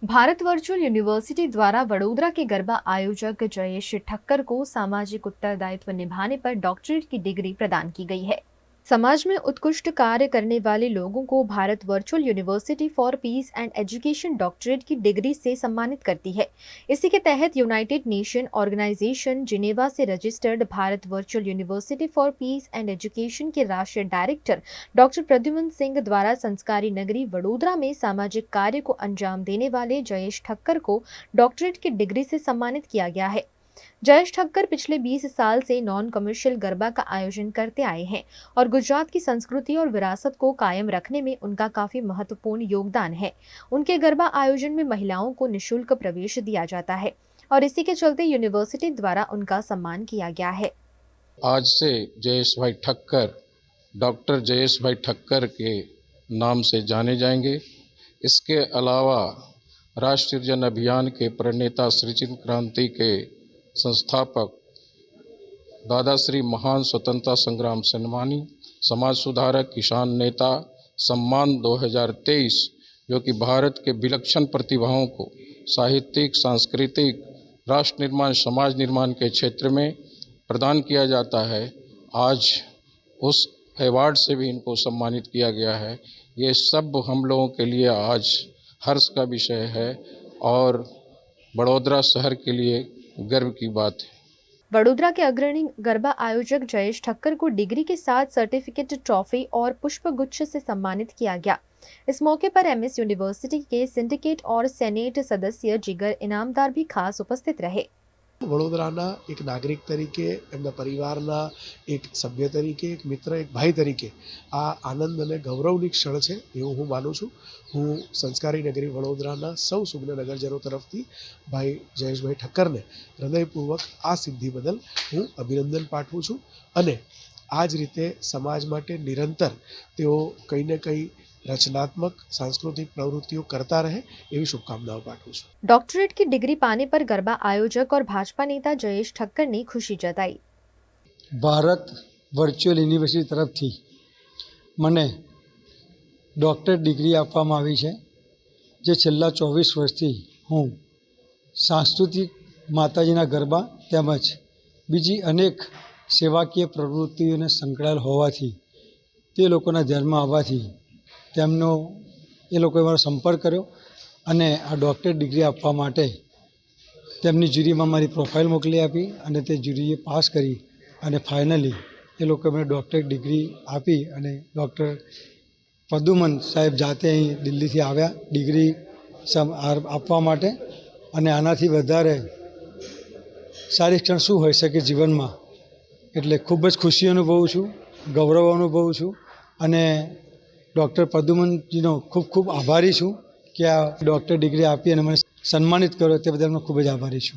Bharat virtual university द्वारा वडोदरा के गरबा आयोजक जयेश ठक्कर को सामाजिक उत्तरदायित्व निभाने पर डॉक्टरेट की डिग्री प्रदान की गई है। समाज में उत्कृष्ट कार्य करने वाले लोगों को Bharat virtual university for piece and education doctorate की डिग्री से सम्मानित करती है। इसी के तहत यूनाइटेड नेशन ऑर्गेनाइजेशन जिनेवा से registered Bharat virtual university for piece and education के राष्ट्रीय डायरेक्टर डॉक्टर प्रद्युमन सिंह द्वारा संस्कारी नगरी वडोदरा में सामाजिक कार्य को अंजाम देने वाले जयेश ठक्कर को डॉक्टरेट की डिग्री से सम्मानित किया गया है। जयेश ठक्कर पिछले 20 साल से नॉन कमर्शियल गरबा का आयोजन करते आए हैं और गुजरात की संस्कृति और विरासत को कायम रखने में उनका काफी महत्वपूर्ण योगदान है। उनके गरबा आयोजन में महिलाओं को निःशुल्क प्रवेश दिया जाता है और इसी के चलते यूनिवर्सिटी द्वारा उनका सम्मान किया गया है। आज से जयेश भाई ठक्कर डॉक्टर जयेश भाई ठक्कर के नाम से जाने जाएंगे। इसके अलावा राष्ट्रीय जन अभियान के प्रणेता सृजन क्रांति के संस्थापक दादाश्री महान स्वतंत्रता संग्राम सेनानी, समाज सुधारक, किसान नेता सम्मान 2023 जो कि भारत के विलक्षण प्रतिभाओं को साहित्यिक, सांस्कृतिक, राष्ट्र निर्माण, समाज निर्माण के क्षेत्र में प्रदान किया जाता है। आज उस अवार्ड से भी इनको सम्मानित किया गया है। ये सब हम लोगों के लिए आज हर्ष का विषय है और वडोदरा शहर के लिए गर्व की बात है। वडोदरा के अग्रणी गरबा आयोजक जयेश ठक्कर को डिग्री के साथ सर्टिफिकेट, ट्रॉफी और पुष्प गुच्छ से सम्मानित किया गया। इस मौके पर एमएस यूनिवर्सिटी के सिंडिकेट और सेनेट सदस्य जिगर इनामदार भी खास उपस्थित रहे। વડોદરાના એક નાગરિક તરીકે, એમના પરિવારના એક સભ્ય તરીકે, એક મિત્ર, એક ભાઈ તરીકે આ આનંદ અને ગૌરવની ક્ષણ છે એવું હું માનું છું। હું સંસ્કારી નગરી વડોદરાના સૌ સુજ્ઞ નગરજનો તરફથી ભાઈ જયેશભાઈ ઠક્કરને હૃદયપૂર્વક આ સિદ્ધિ બદલ હું અભિનંદન પાઠવું છું અને આ જ રીતે સમાજ માટે નિરંતર તેઓ કંઈ ને કંઈ रचनात्मक सांस्कृतिक प्रवृत्तियों करता रहे एवं शुभकामनाओं पाठवुं छुं। डॉक्टरेट की डिग्री पाने पर गरबा आयोजक और भाजपा नेता जयेश ठक्कर ने खुशी जताई। भारत वर्चुअल यूनिवर्सिटी तरफथी मने डॉक्टर डिग्री आपवामां आवी छे, जे छेल्ला 24 वर्षथी हूँ सांस्कृतिक माताजीना गरबा तेमज बीजी अनेक सेवाकीय प्रवृत्तिओने संकळाયેલ होवाथी ते लोकोना ध्यानमां आववाथी તેમનો એ લોકોએ મારો સંપર્ક કર્યો અને આ ડૉક્ટર ડિગ્રી આપવા માટે તેમની જ્યુરીમાં મારી પ્રોફાઇલ મોકલી આપી અને તે જ્યુરીએ પાસ કરી અને ફાઇનલી એ લોકોએ મને ડૉક્ટર ડિગ્રી આપી અને ડૉક્ટર પ્રદ્યુમન સાહેબ જાતે અહીં દિલ્હીથી આવ્યા ડિગ્રી આપવા માટે અને આનાથી વધારે સારી ક્ષણ શું હોઈ શકે જીવનમાં। એટલે ખૂબ જ ખુશી અનુભવું છું, ગૌરવ અનુભવું છું અને डॉक्टर प्रद्युमनजीनो खूब खूब आभारी छूँ कि आ डॉक्टर डिग्री आपी अने मने सन्मानित करो ते बदल मैं खूब ज आभारी छूँ।